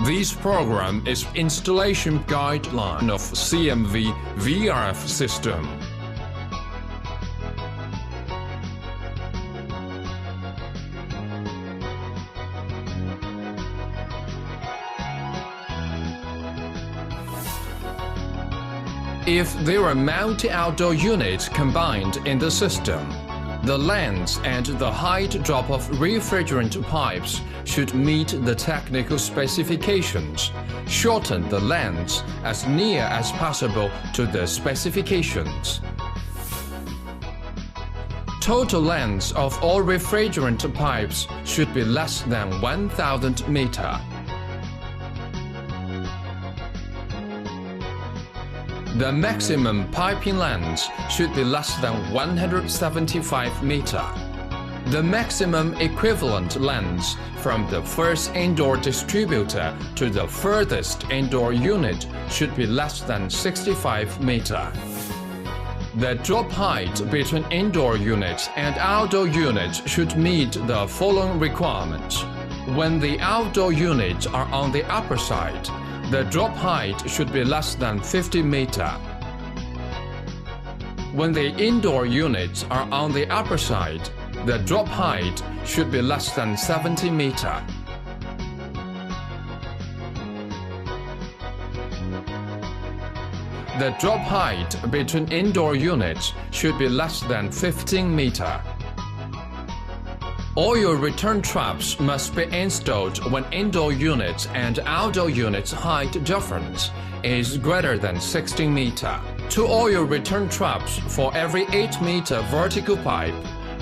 This program is installation guideline of CMV VRF system. If there are multi-outdoor units combined in the system, the length and the height drop of refrigerant pipes should meet the technical specifications. Shorten the length as near as possible to the specifications. Total length of all refrigerant pipes should be less than 1,000 meters. The maximum piping length should be less than 175 meters. The maximum equivalent length from the first indoor distributor to the furthest indoor unit should be less than 65 meters. The drop height between indoor units and outdoor units should meet the following requirements. When the outdoor units are on the upper side, the drop height should be less than 50 meters. When the indoor units are on the upper side, the drop height should be less than 70 meters. The drop height between indoor units should be less than 15 meters. All your return traps must be installed when indoor units and outdoor units height difference is greater than 16 meters. Two oil return traps for every 8 meter vertical pipe,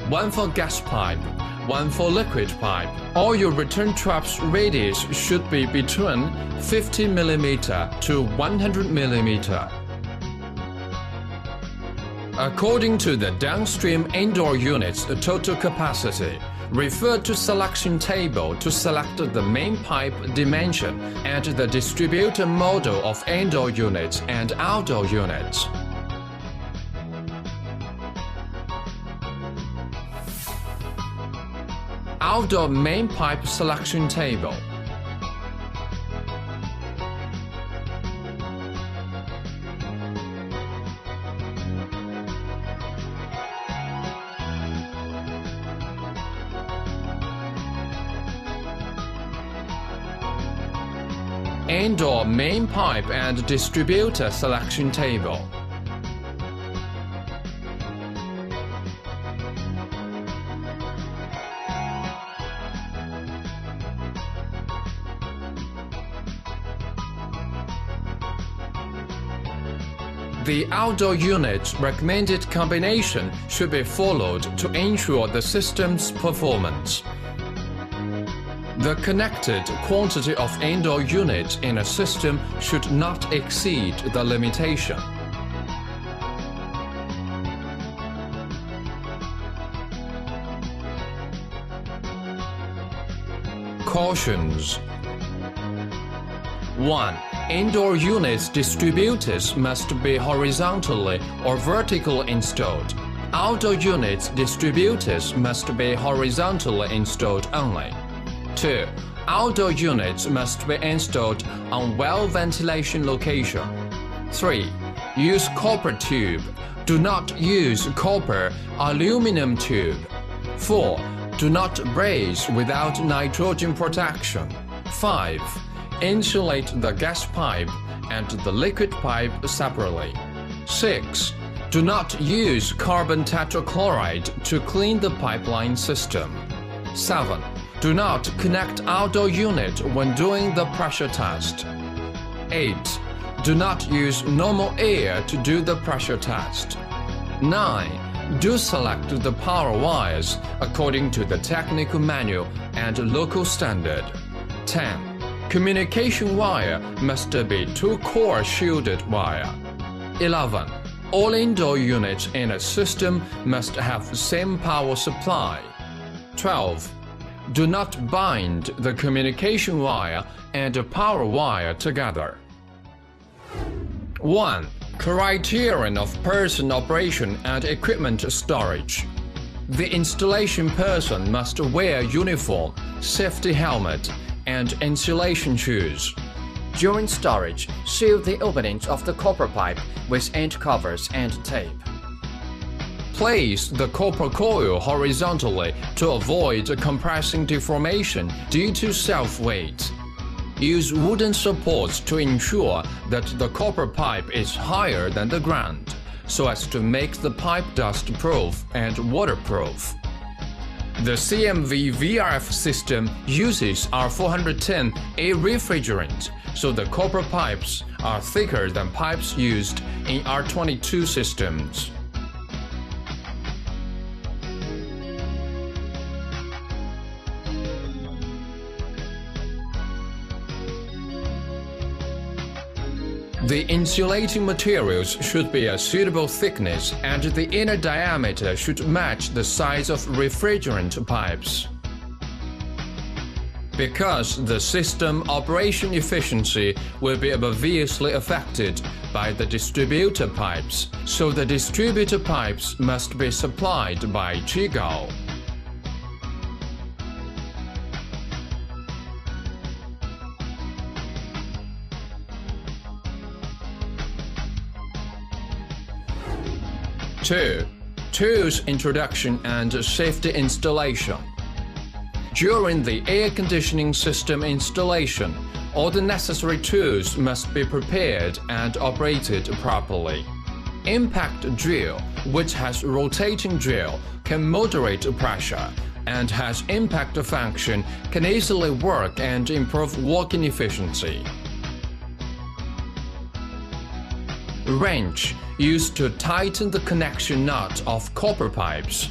one for gas pipe, one for liquid pipe. All your return traps radius should be between 50 mm to 100 mm. According to the downstream indoor unit's total capacity, refer to selection table to select the main pipe dimension and the distributor model of indoor units and outdoor units. Outdoor main pipe selection table. Indoor main pipe and distributor selection table. The outdoor unit's recommended combination should be followed to ensure the system's performance. The connected quantity of indoor units in a system should not exceed the limitation. Cautions. 1. Indoor units distributors must be horizontally or vertically installed. Outdoor units distributors must be horizontally installed only. 2. Outdoor units must be installed on well ventilation location. 3. Use copper tube. Do not use copper aluminum tube. 4. Do not braze without nitrogen protection. 5. Insulate the gas pipe and the liquid pipe separately. 6. Do not use carbon tetrachloride to clean the pipeline system. 7. Do not connect outdoor unit when doing the pressure test. 8. Do not use normal air to do the pressure test. 9. Do select the power wires according to the technical manual and local standard. 10. Communication wire must be two-core shielded wire. 11. All indoor units in a system must have the same power supply. 12. Do not bind the communication wire and the power wire together. 1. Criterion of person operation and equipment storage. The installation person must wear uniform, safety helmet, and insulation shoes. During storage, seal the openings of the copper pipe with end covers and tape. Place the copper coil horizontally to avoid compressing deformation due to self-weight. Use wooden supports to ensure that the copper pipe is higher than the ground, so as to make the pipe dust-proof and waterproof. The CMV VRF system uses R410 air refrigerant, so the copper pipes are thicker than pipes used in R22 systems. The insulating materials should be a suitable thickness, and the inner diameter should match the size of refrigerant pipes. Because the system operation efficiency will be obviously affected by the distributor pipes, so the distributor pipes must be supplied by Chigo. Tools introduction and safety installation. During the air conditioning system installation, all the necessary tools must be prepared and operated properly. Impact drill, which has rotating drill, can moderate pressure, and has impact function, can easily work and improve working efficiency. Wrench, used to tighten the connection nut of copper pipes.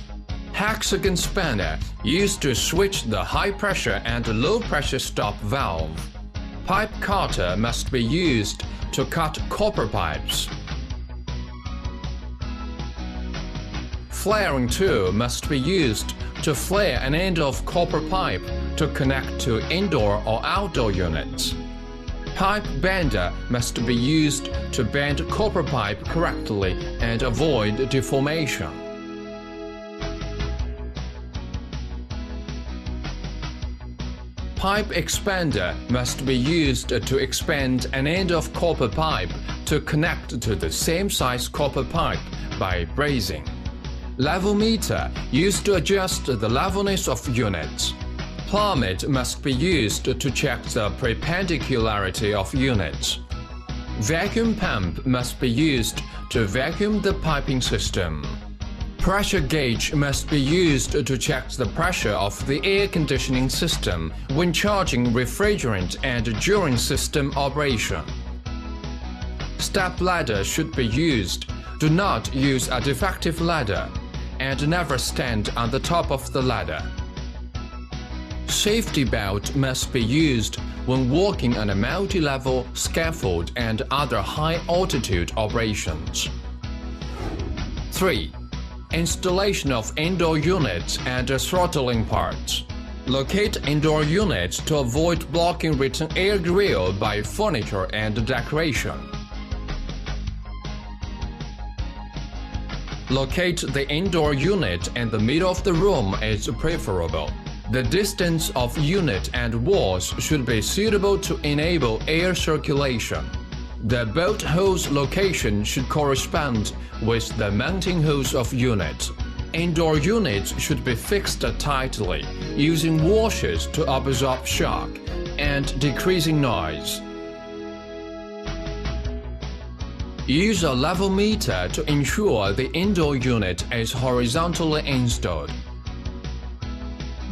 Hexagon spanner, used to switch the high pressure and low pressure stop valve. Pipe cutter must be used to cut copper pipes. Flaring tool must be used to flare an end of copper pipe to connect to indoor or outdoor units. Pipe bender must be used to bend copper pipe correctly and avoid deformation. Pipe expander must be used to expand an end of copper pipe to connect to the same size copper pipe by brazing. Level meter, used to adjust the levelness of units. Plummet must be used to check the perpendicularity of units. Vacuum pump must be used to vacuum the piping system. Pressure gauge must be used to check the pressure of the air conditioning system when charging refrigerant and during system operation. Step ladder should be used. Do not use a defective ladder, and never stand on the top of the ladder. Safety belt must be used when working on a multi-level scaffold and other high-altitude operations. 3. Installation of indoor units and throttling parts. Locate indoor units to avoid blocking return air grill by furniture and decoration. Locate the indoor unit in the middle of the room is preferable. The distance of unit and walls should be suitable to enable air circulation. The bolt hose location should correspond with the mounting hose of unit. Indoor units should be fixed tightly, using washers to absorb shock and decreasing noise. Use a level meter to ensure the indoor unit is horizontally installed.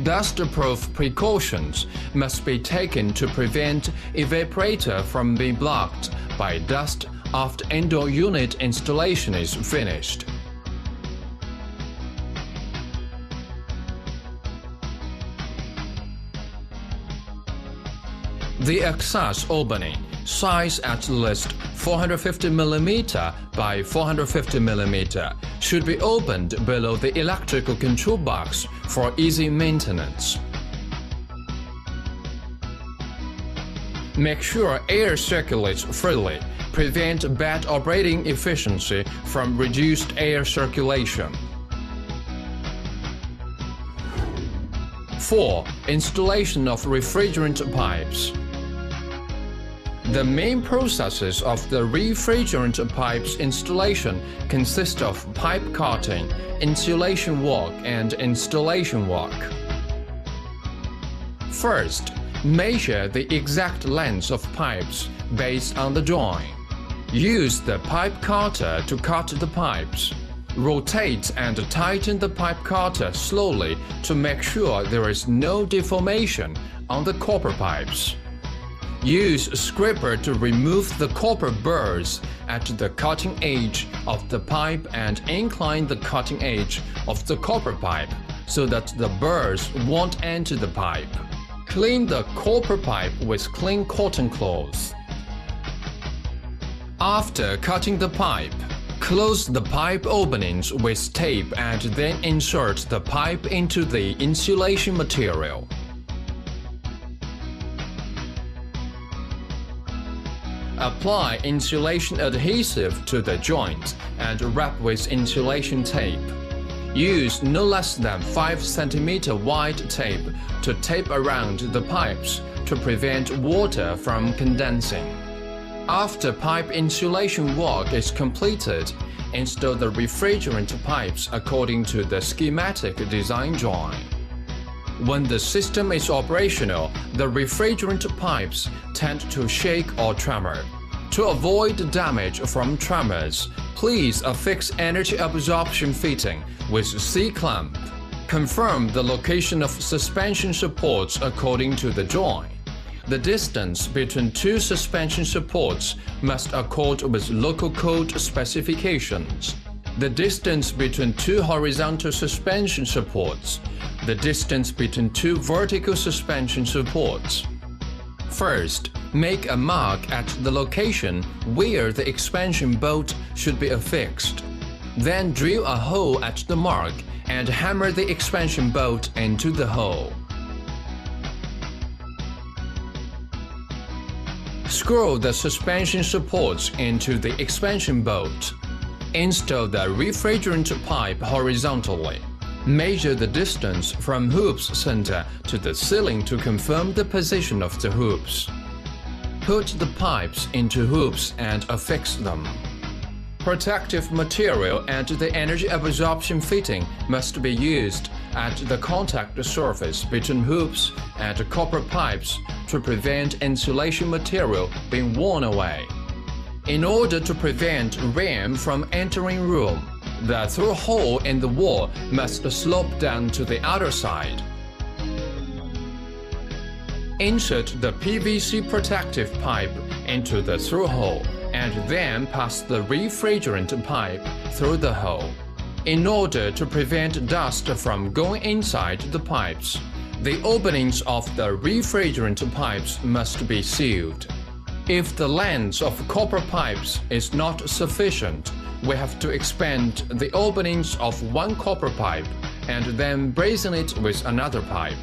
Dust-proof precautions must be taken to prevent evaporator from being blocked by dust after indoor unit installation is finished. The access opening, size at least 450 mm by 450 mm, should be opened below the electrical control box for easy maintenance. Make sure air circulates freely. Prevent bad operating efficiency from reduced air circulation. 4. Installation of refrigerant pipes. The main processes of the refrigerant pipes installation consist of pipe cutting, insulation work, and installation work. First, measure the exact length of pipes based on the drawing. Use the pipe cutter to cut the pipes. Rotate and tighten the pipe cutter slowly to make sure there is no deformation on the copper pipes. Use a scraper to remove the copper burrs at the cutting edge of the pipe and incline the cutting edge of the copper pipe so that the burrs won't enter the pipe. Clean the copper pipe with clean cotton cloths. After cutting the pipe, close the pipe openings with tape and then insert the pipe into the insulation material. Apply insulation adhesive to the joint and wrap with insulation tape. Use no less than 5 cm wide tape to tape around the pipes to prevent water from condensing. After pipe insulation work is completed, install the refrigerant pipes according to the schematic design drawing. When the system is operational, the refrigerant pipes tend to shake or tremor. To avoid damage from tremors, please affix energy absorption fitting with C-clamp. Confirm the location of suspension supports according to the drawing. The distance between two suspension supports must accord with local code specifications. The distance between two horizontal suspension supports. The distance between two vertical suspension supports. First, make a mark at the location where the expansion bolt should be affixed. Then drill a hole at the mark and hammer the expansion bolt into the hole. Screw the suspension supports into the expansion bolt. Install the refrigerant pipe horizontally. Measure the distance from hoop's center to the ceiling to confirm the position of the hoops. Put the pipes into hoops and affix them. Protective material and the energy absorption fitting must be used at the contact surface between hoops and copper pipes to prevent insulation material being worn away. In order to prevent rain from entering room, the through hole in the wall must slope down to the other side. Insert the PVC protective pipe into the through hole and then pass the refrigerant pipe through the hole. In order to prevent dust from going inside the pipes, the openings of the refrigerant pipes must be sealed. If the length of copper pipes is not sufficient, we have to expand the openings of one copper pipe and then brazen it with another pipe.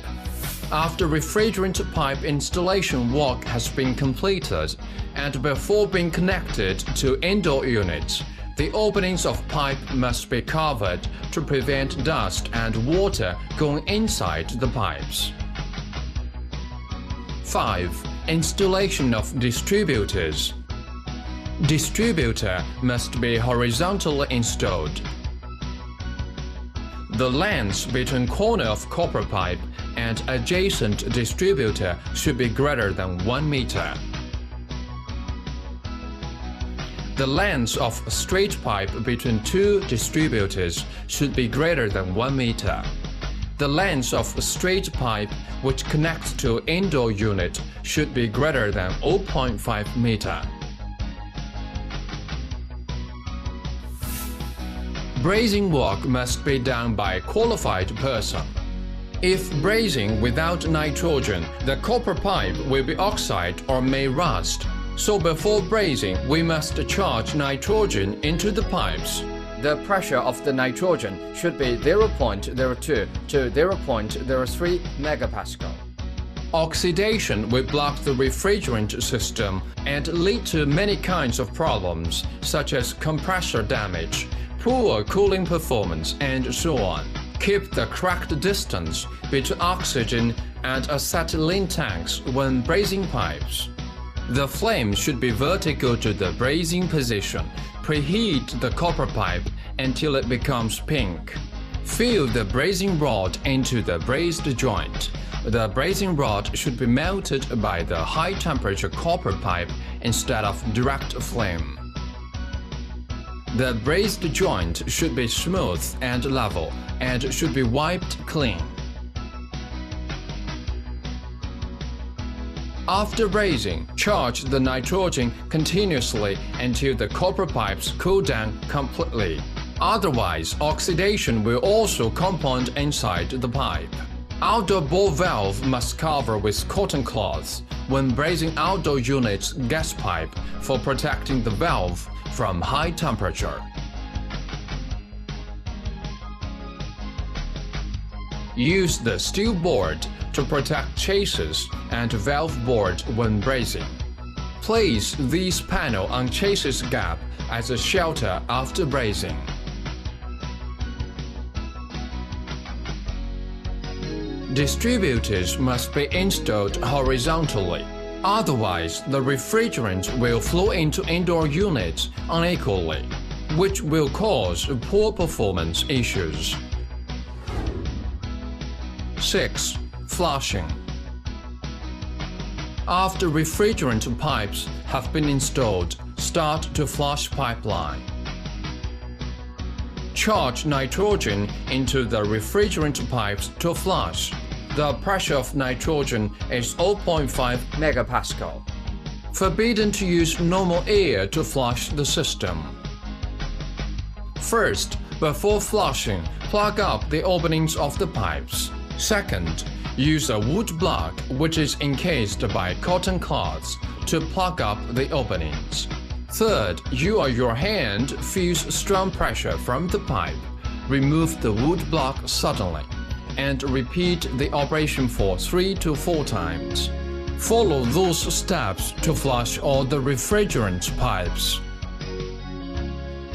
After refrigerant pipe installation work has been completed and before being connected to indoor units, the openings of pipe must be covered to prevent dust and water going inside the pipes. 5. Installation of distributors. Distributor must be horizontally installed. The length between corner of copper pipe and adjacent distributor should be greater than 1 meter. The length of straight pipe between two distributors should be greater than 1 meter. The length of straight pipe which connects to indoor unit should be greater than 0.5 meter. Brazing work must be done by a qualified person. If brazing without nitrogen, the copper pipe will be oxide or may rust. So before brazing, we must charge nitrogen into the pipes. The pressure of the nitrogen should be 0.02 to 0.03 megapascal. Oxidation will block the refrigerant system and lead to many kinds of problems, such as compressor damage, poor cooling performance, and so on. Keep the correct distance between oxygen and acetylene tanks when brazing pipes. The flame should be vertical to the brazing position. Preheat the copper pipe until it becomes pink. Fill the brazing rod into the brazed joint. The brazing rod should be melted by the high-temperature copper pipe instead of direct flame. The brazed joint should be smooth and level and should be wiped clean. After brazing, charge the nitrogen continuously until the copper pipes cool down completely. Otherwise, oxidation will also compound inside the pipe. Outdoor ball valve must cover with cotton cloths when brazing outdoor units' gas pipe for protecting the valve from high temperature. Use the steel board to protect chassis and valve board when brazing. Place this panel on chassis gap as a shelter after brazing. Distributors must be installed horizontally, otherwise the refrigerant will flow into indoor units unequally, which will cause poor performance issues. 6. Flushing. After refrigerant pipes have been installed, start to flush pipeline. Charge nitrogen into the refrigerant pipes to flush. The pressure of nitrogen is 0.5 megapascal. Forbidden to use normal air to flush the system. First, before flushing, plug up the openings of the pipes. Second, use a wood block which is encased by cotton cloths to plug up the openings. Third, your hand feels strong pressure from the pipe. Remove the wood block suddenly and repeat the operation for 3 to 4 times. Follow those steps to flush all the refrigerant pipes.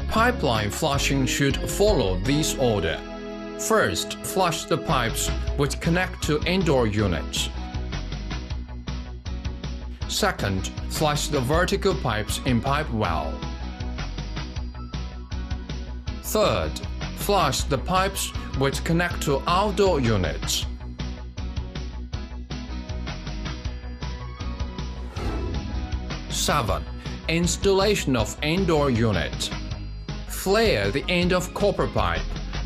Pipeline flushing should follow this order. First, flush the pipes which connect to indoor units. Second, flush the vertical pipes in pipe well. Third, flush the pipes which connect to outdoor units. Seven. Installation of indoor unit. Flare the end of copper pipe,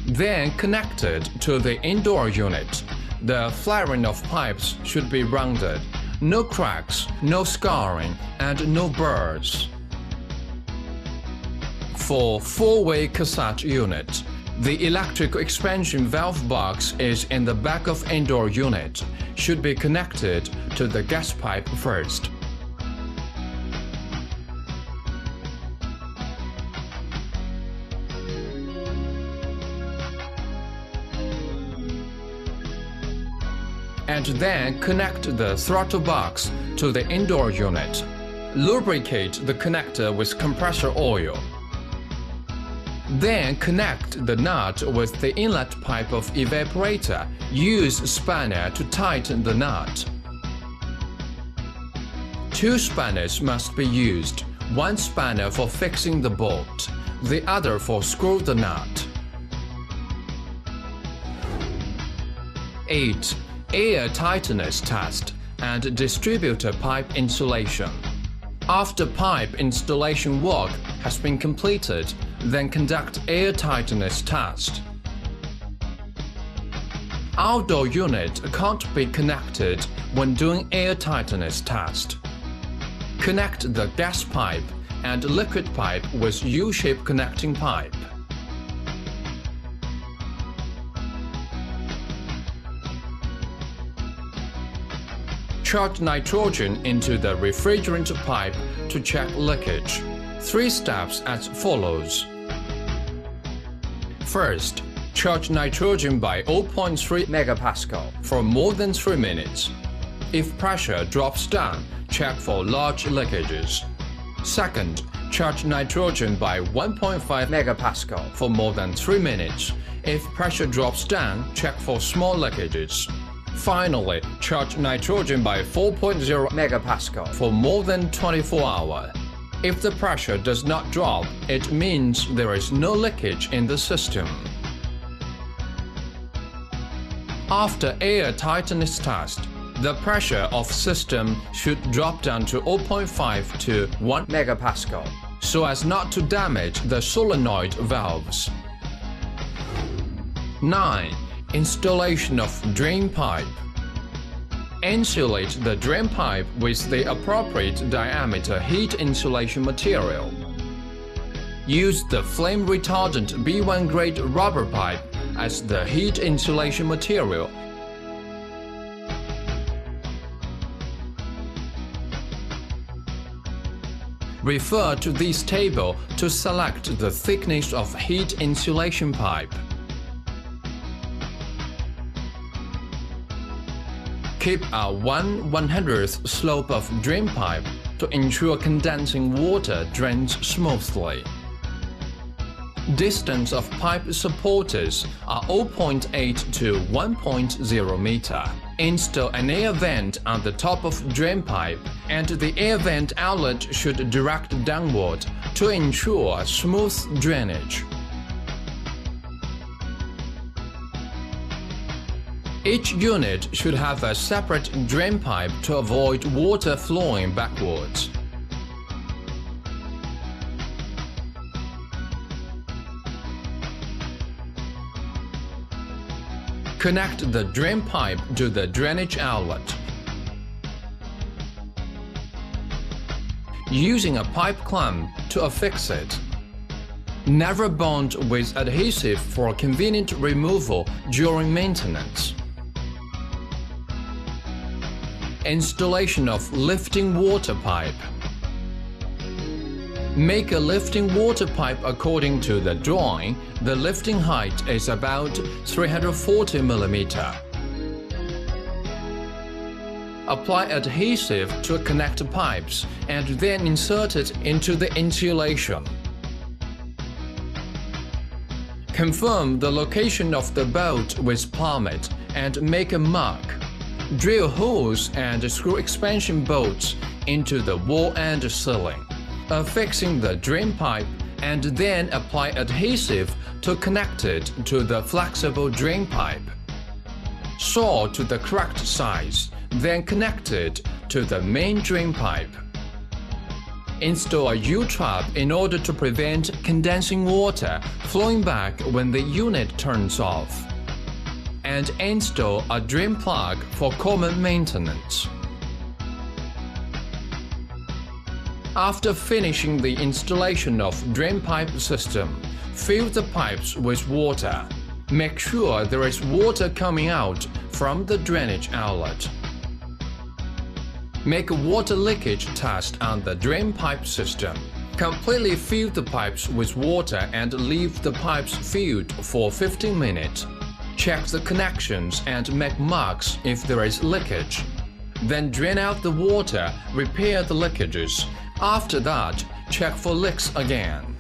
then connect it to the indoor unit. The flaring of pipes should be rounded. No cracks, no scarring, and no burrs. For 4-way cassette unit, the electrical expansion valve box is in the back of indoor unit. Should be connected to the gas pipe first. And then connect the throttle box to the indoor unit. Lubricate the connector with compressor oil. Then connect the nut with the inlet pipe of evaporator. Use spanner to tighten the nut. 2 spanners must be used, 1 spanner for fixing the bolt, the other for screw the nut. 8. Air Tightness Test and Distributor Pipe Installation. After pipe installation work has been completed, then conduct Air Tightness Test. Outdoor unit can't be connected when doing Air Tightness Test. Connect the gas pipe and liquid pipe with U-shaped connecting pipe. Charge nitrogen into the refrigerant pipe to check leakage. 3 steps as follows. First, charge nitrogen by 0.3 megapascal for more than 3 minutes. If pressure drops down, check for large leakages. Second, Charge nitrogen by 1.5 megapascal for more than 3 minutes. If pressure drops down, check for small leakages. Finally, charge nitrogen by 4.0 megapascal for more than 24 hours. If the pressure does not drop, it means there is no leakage in the system. After air tightness test, the pressure of system should drop down to 0.5 to 1 megapascal, so as not to damage the solenoid valves. 9. Installation of drain pipe. Insulate the drain pipe with the appropriate diameter heat insulation material. Use the flame retardant B1 grade rubber pipe as the heat insulation material. Refer to this table to select the thickness of heat insulation pipe. Keep a 1/100th slope of drain pipe to ensure condensing water drains smoothly. Distance of pipe supporters are 0.8 to 1.0 meter. Install an air vent on the top of drain pipe, and the air vent outlet should direct downward to ensure smooth drainage. Each unit should have a separate drain pipe to avoid water flowing backwards. Connect the drain pipe to the drainage outlet. Using a pipe clamp to affix it. Never bond with adhesive for convenient removal during maintenance. Installation of lifting water pipe. Make a lifting water pipe according to the drawing. The lifting height is about 340 mm. Apply adhesive to connect pipes and then insert it into the insulation. Confirm the location of the bolt with plummet and make a mark. Drill holes and screw expansion bolts into the wall and ceiling, affixing the drain pipe, and then apply adhesive to connect it to the flexible drain pipe. Saw to the correct size, then connect it to the main drain pipe. Install a U-trap in order to prevent condensing water flowing back when the unit turns off. And install a drain plug for common maintenance. After finishing the installation of drain pipe system, fill the pipes with water. Make sure there is water coming out from the drainage outlet. Make a water leakage test on the drain pipe system. Completely fill the pipes with water and leave the pipes filled for 15 minutes. Check the connections and make marks if there is leakage. Then drain out the water, repair the leakages. After that, check for leaks again.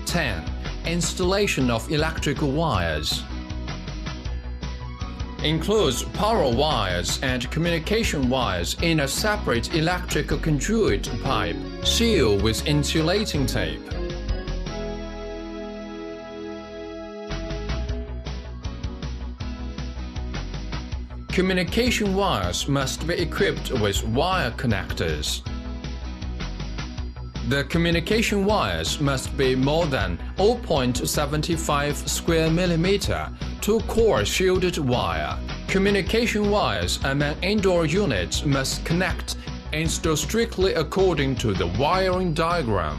10. Installation of electrical wires. Includes power wires and communication wires in a separate electrical conduit pipe. Seal with insulating tape. Communication wires must be equipped with wire connectors. The communication wires must be more than 0.75 square millimeter, 2-core shielded wire. Communication wires among indoor units must connect installed strictly according to the wiring diagram.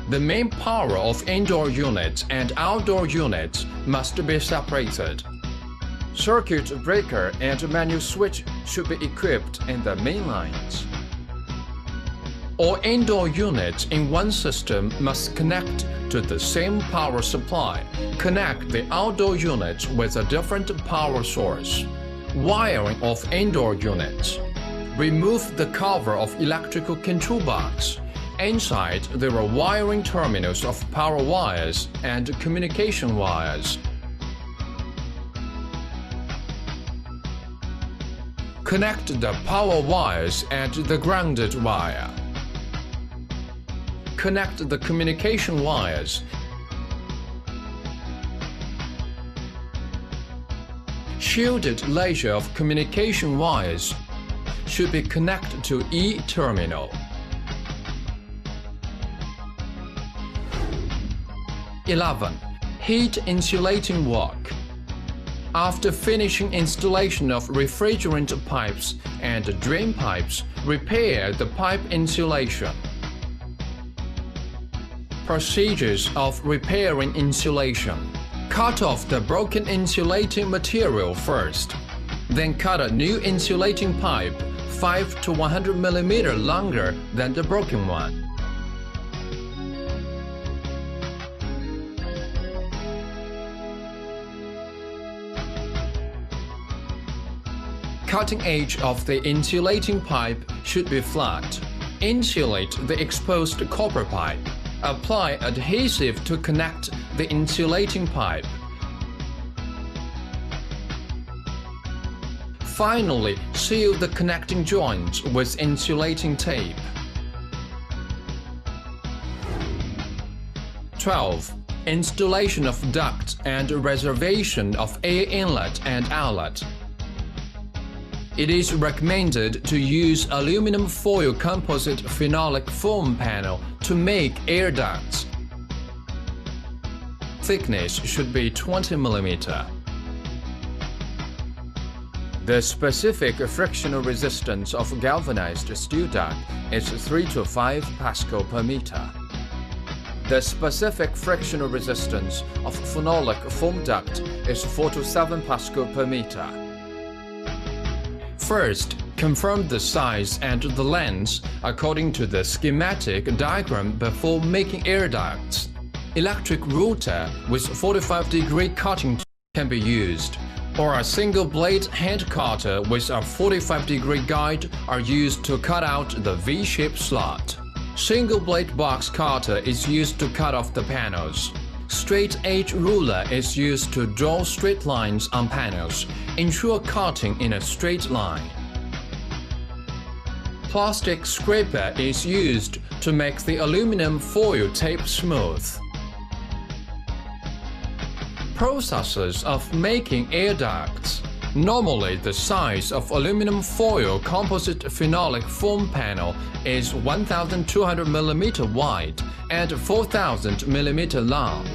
The main power of indoor units and outdoor units must be separated. Circuit breaker and manual switch should be equipped in the main lines. All indoor units in one system must connect to the same power supply. Connect the outdoor units with a different power source. Wiring of indoor units. Remove the cover of electrical control box. Inside, there are wiring terminals of power wires and communication wires. Connect the power wires and the grounded wire. Connect the communication wires. Shielded layer of communication wires should be connected to E terminal. 11. Heat insulating work. After finishing installation of refrigerant pipes and drain pipes, repair the pipe insulation. Procedures of repairing insulation. Cut off the broken insulating material first. Then cut a new insulating pipe 5 to 100 mm longer than the broken one. Cutting edge of the insulating pipe should be flat. Insulate the exposed copper pipe. Apply adhesive to connect the insulating pipe. Finally, seal the connecting joints with insulating tape. 12. Installation of duct and reservation of air inlet and outlet. It is recommended to use aluminum foil composite phenolic foam panel to make air ducts. Thickness should be 20 mm. The specific frictional resistance of galvanized steel duct is 3 to 5 Pascal per meter. The specific frictional resistance of phenolic foam duct is 4 to 7 Pascal per meter. First, confirm the size and the length according to the schematic diagram before making air ducts. Electric router with 45-degree cutting can be used, or a single blade hand cutter with a 45-degree guide are used to cut out the V-shaped slot. Single blade box cutter is used to cut off the panels. Straight edge ruler is used to draw straight lines on panels. Ensure cutting in a straight line. Plastic scraper is used to make the aluminum foil tape smooth. Processes of making air ducts. Normally, the size of aluminum foil composite phenolic foam panel is 1,200 mm wide and 4,000 mm long.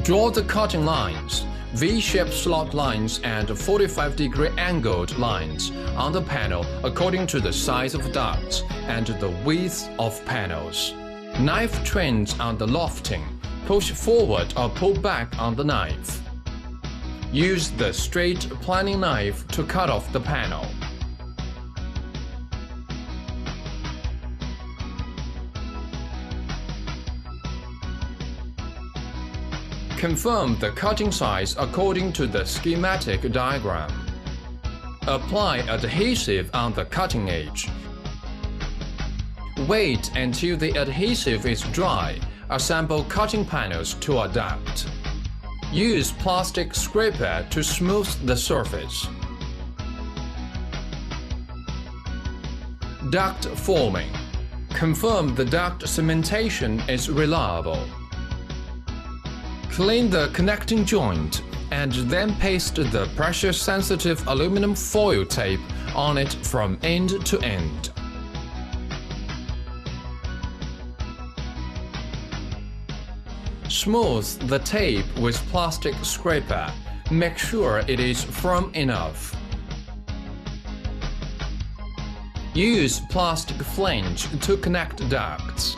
Draw the cutting lines, V-shaped slot lines and 45-degree angled lines on the panel according to the size of ducts and the width of panels. Knife trends on the lofting. Push forward or pull back on the knife. Use the straight planing knife to cut off the panel. Confirm the cutting size according to the schematic diagram. Apply adhesive on the cutting edge. Wait until the adhesive is dry. Assemble cutting panels to a duct. Use plastic scraper to smooth the surface. Duct forming. Confirm the duct cementation is reliable. Clean the connecting joint and then paste the pressure-sensitive aluminum foil tape on it from end to end. Smooth the tape with plastic scraper. Make sure it is firm enough. Use plastic flange to connect ducts.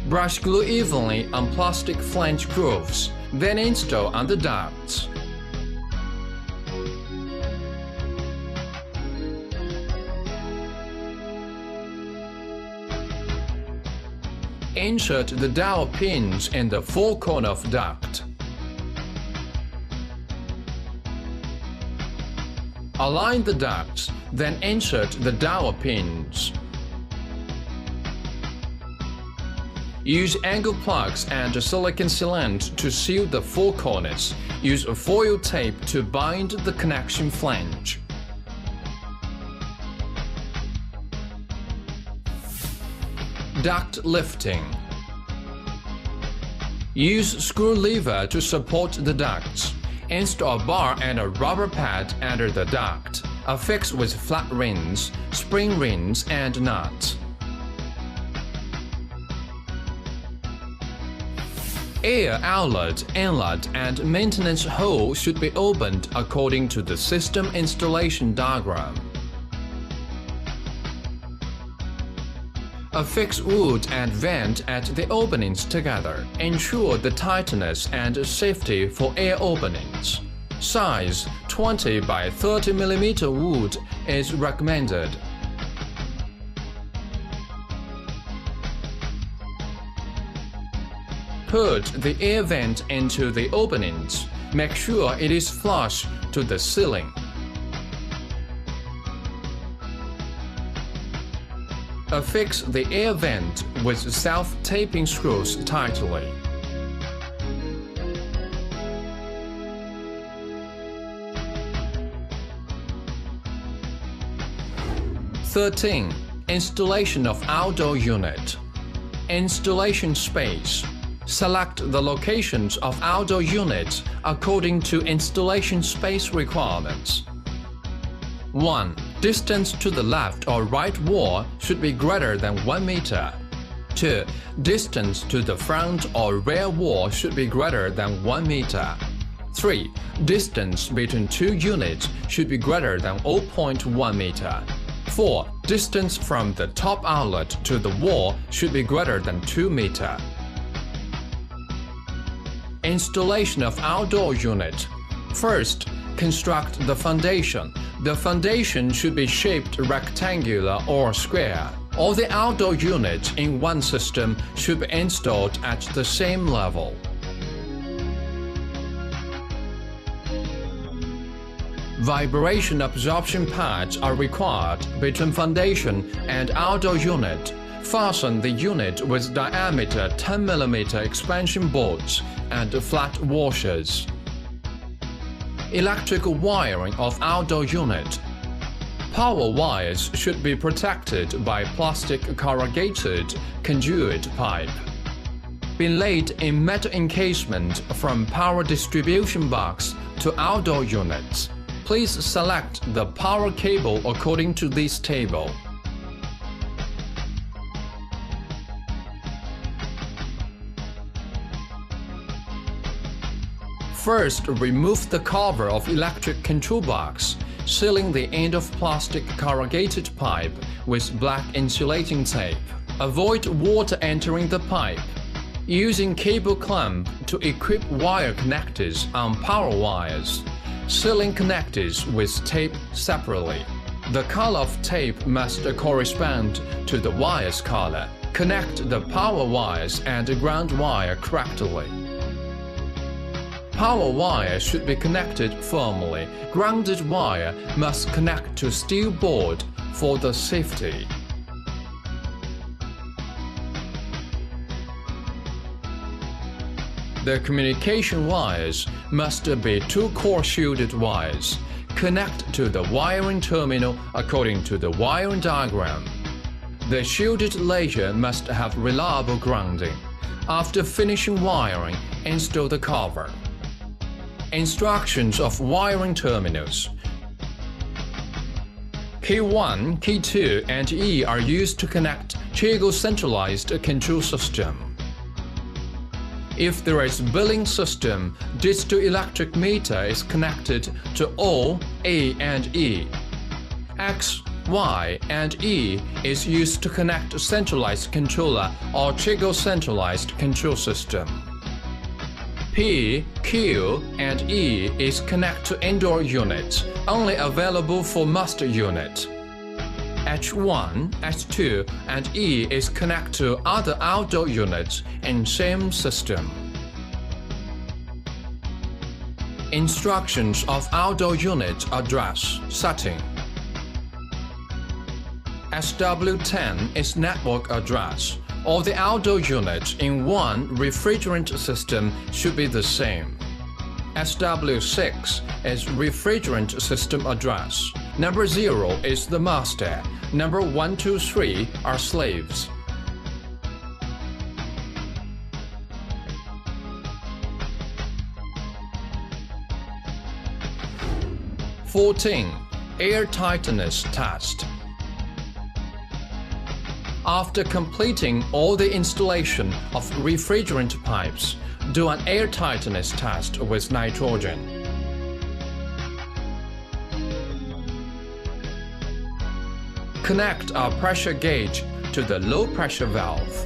Brush glue evenly on plastic flange grooves, then install on the ducts. Insert the dowel pins in the four corner of duct. Align the ducts, then insert the dowel pins. Use angle plugs and silicon sealant to seal the four corners. Use foil tape to bind the connection flange. Duct lifting. Use screw lever to support the ducts. Install a bar and a rubber pad under the duct. Affix with flat rings, spring rings, and nuts. Air outlet, inlet, and maintenance hole should be opened according to the system installation diagram. Affix wood and vent at the openings together. Ensure the tightness and safety for air openings. Size 20 by 30 mm wood is recommended. Put the air vent into the openings. Make sure it is flush to the ceiling. Affix the air vent with self-taping screws tightly. (13) Installation of outdoor unit. Installation space. Select the locations of outdoor units according to installation space requirements. 1. Distance to the left or right wall should be greater than 1 meter. 2. Distance to the front or rear wall should be greater than 1 meter. 3. Distance between two units should be greater than 0.1 meter. 4. Distance from the top outlet to the wall should be greater than 2 meter. Installation of outdoor unit. First, construct the foundation. The foundation should be shaped rectangular or square. All the outdoor units in one system should be installed at the same level. Vibration absorption pads are required between foundation and outdoor unit. Fasten the unit with diameter 10 mm expansion bolts and flat washers. Electrical wiring of outdoor unit. Power wires should be protected by plastic corrugated conduit pipe. Be laid in metal encasement from power distribution box to outdoor units. Please select the power cable according to this table. First, remove the cover of electric control box, sealing the end of plastic corrugated pipe with black insulating tape. Avoid water entering the pipe. Using cable clamp to equip wire connectors on power wires. Sealing connectors with tape separately. The color of tape must correspond to the wire's color. Connect the power wires and ground wire correctly. Power wire should be connected firmly. Grounded wire must connect to steel board for the safety. The communication wires must be two-core shielded wires. Connect to the wiring terminal according to the wiring diagram. The shielded layer must have reliable grounding. After finishing wiring, install the cover. Instructions of wiring terminals. Key 1, Key 2, and E are used to connect Chigo centralized control system. If there is billing system, digital electric meter is connected to O, A, and E. X, Y, and E is used to connect centralized controller or Chigo centralized control system. P, Q, and E is connect to indoor units, only available for master unit. H1, H2, and E is connected to other outdoor units in same system. Instructions of outdoor unit address setting. SW10 is network address. All the outdoor units in one refrigerant system should be the same. SW6 is refrigerant system address. Number 0 is the master. Number 1, 2, 3 are slaves. Air Tightness Test. After completing all the installation of refrigerant pipes, do an air tightness test with nitrogen. Connect a pressure gauge to the low pressure valve.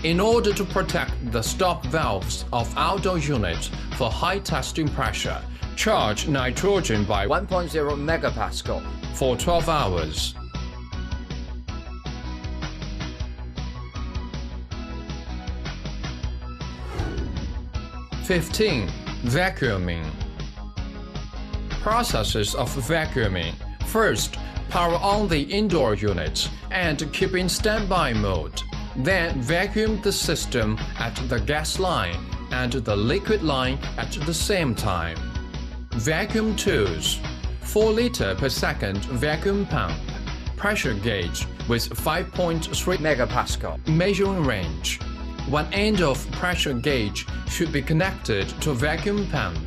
In order to protect the stop valves of outdoor units for high testing pressure, charge nitrogen by 1.0 megapascal for 12 hours. Vacuuming. Processes of vacuuming. First, power on the indoor units and keep in standby mode. Then vacuum the system at the gas line and the liquid line at the same time. Vacuum tools. 4 liter per second vacuum pump. Pressure gauge with 5.3 megapascal measuring range. One end of pressure gauge should be connected to vacuum pump.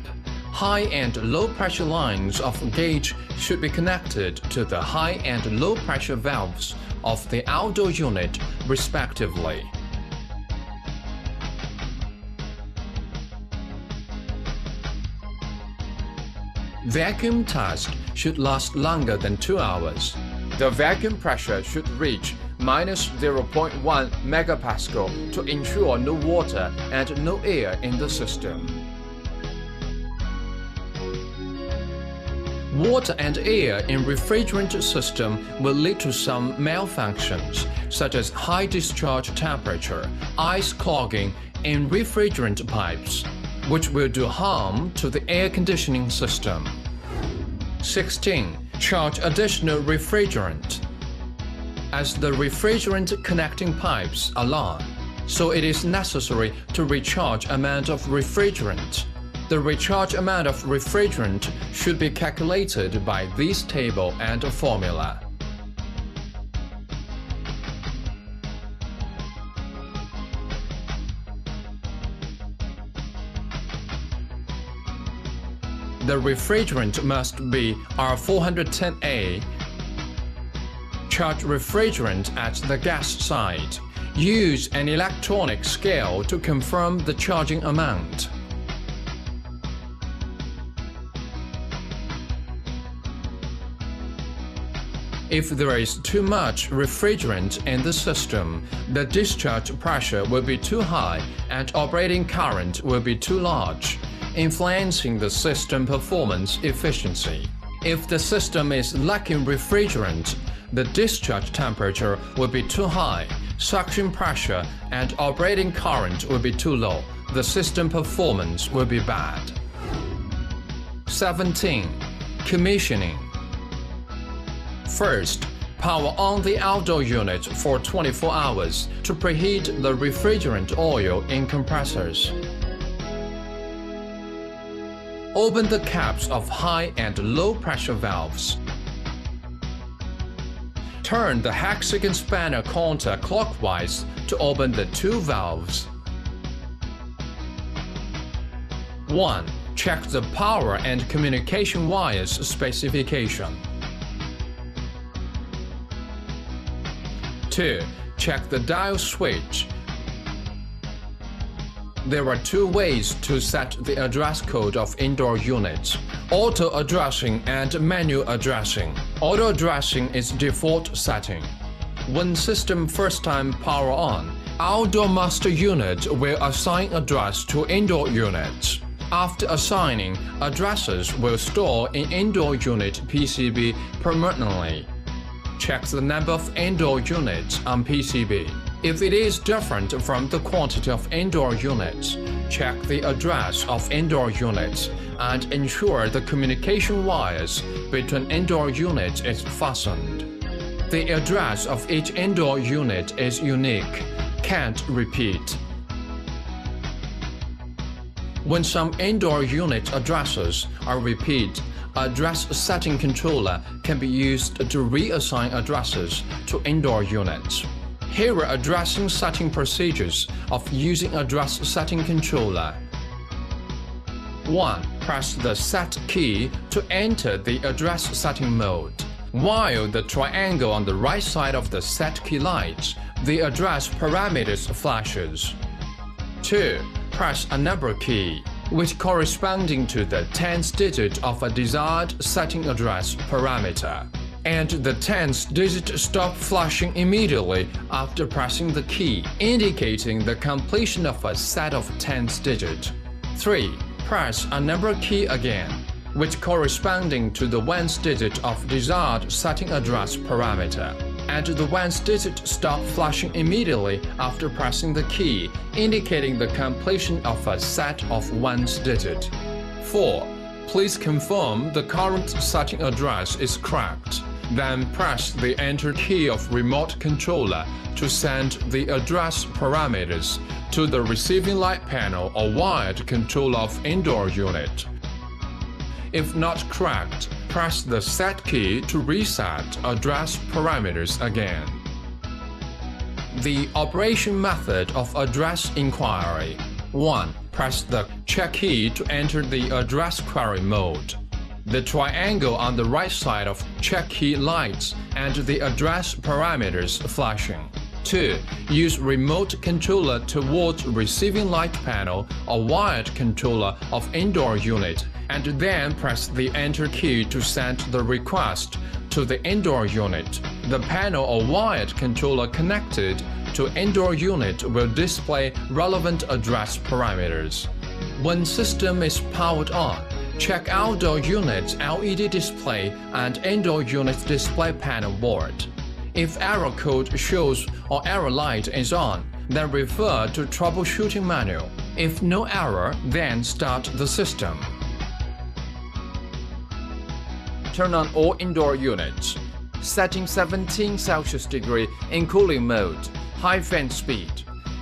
High and low pressure lines of gauge should be connected to the high and low pressure valves of the outdoor unit respectively. Vacuum test should last longer than 2 hours. The vacuum pressure should reach -0.1 megapascal to ensure no water and no air in the system. Water and air in refrigerant system will lead to some malfunctions, such as high discharge temperature, ice clogging in refrigerant pipes, which will do harm to the air conditioning system. 16. Charge additional refrigerant. As the refrigerant connecting pipes are long, so it is necessary to recharge amount of refrigerant. The recharge amount of refrigerant should be calculated by this table and formula. The refrigerant must be R410A. Charge refrigerant at the gas side. Use an electronic scale to confirm the charging amount. If there is too much refrigerant in the system, the discharge pressure will be too high and operating current will be too large, influencing the system performance efficiency. If the system is lacking refrigerant, the discharge temperature will be too high, suction pressure and operating current will be too low. The system performance will be bad. 17. Commissioning. First, power on the outdoor unit for 24 hours to preheat the refrigerant oil in compressors. Open the caps of high and low pressure valves. Turn the hexagon spanner counterclockwise to open the two valves. 1. Check the power and communication wires specification. 2. Check the dial switch. There are two ways to set the address code of indoor units: auto addressing and manual addressing. Auto addressing is default setting. When system first time power on, Outdoor master unit will assign address to indoor units. After assigning, addresses will store in indoor unit PCB permanently. Check the number of indoor units on PCB. If it is different from the quantity of indoor units, check the address of indoor units and ensure the communication wires between indoor units is fastened. The address of each indoor unit is unique, can't repeat. When some indoor unit addresses are repeat, address setting controller can be used to reassign addresses to indoor units. Here are addressing setting procedures of using address setting controller. 1. Press the Set key to enter the address setting mode. While the triangle on the right side of the Set key lights, the address parameters flashes. 2. Press a number key, which corresponding to the 10th digit of a desired setting address parameter, and the 10th digit stop flashing immediately after pressing the key, indicating the completion of a set of 10th digit. 3. Press a number key again, which corresponding to the 1st digit of desired setting address parameter, and the 1st digit stop flashing immediately after pressing the key, indicating the completion of a set of 1st digit. 4. Please confirm the current setting address is correct. Then press the Enter key of remote controller to send the address parameters to the receiving light panel or wired controller of indoor unit. If not correct, press the Set key to reset address parameters again. The operation method of address inquiry. 1. Press the Check key to enter the address query mode. The triangle on the right side of Check key lights and the address parameters flashing. 2. Use remote controller towards receiving light panel or wired controller of indoor unit, and then press the Enter key to send the request to the indoor unit. The panel or wired controller connected to indoor unit will display relevant address parameters. When system is powered on, check outdoor unit's LED display and indoor unit display panel board. If error code shows or error light is on, then refer to troubleshooting manual. If no error, then start the system. Turn on all indoor units. Setting 17 Celsius degree in cooling mode, high fan speed.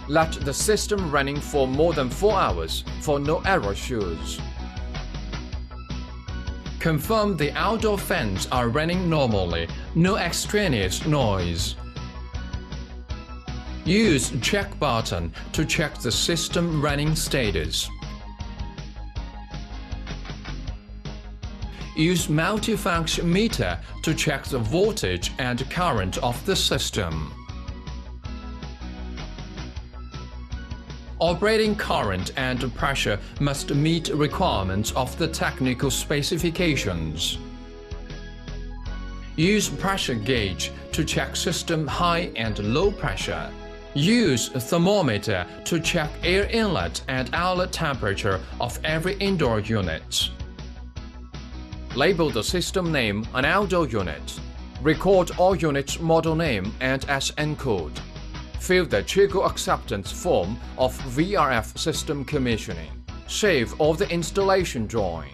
Let the system running for more than 4 hours for no error shows. Confirm the outdoor fans are running normally, no extraneous noise. Use Check button to check the system running status. Use multifunction meter to check the voltage and current of the system. Operating current and pressure must meet requirements of the technical specifications. Use pressure gauge to check system high and low pressure. Use thermometer to check air inlet and outlet temperature of every indoor unit. Label the system name on outdoor unit. Record all units' model name and SN code. Fill the Chigo acceptance form of VRF system commissioning. Save all the installation drawing.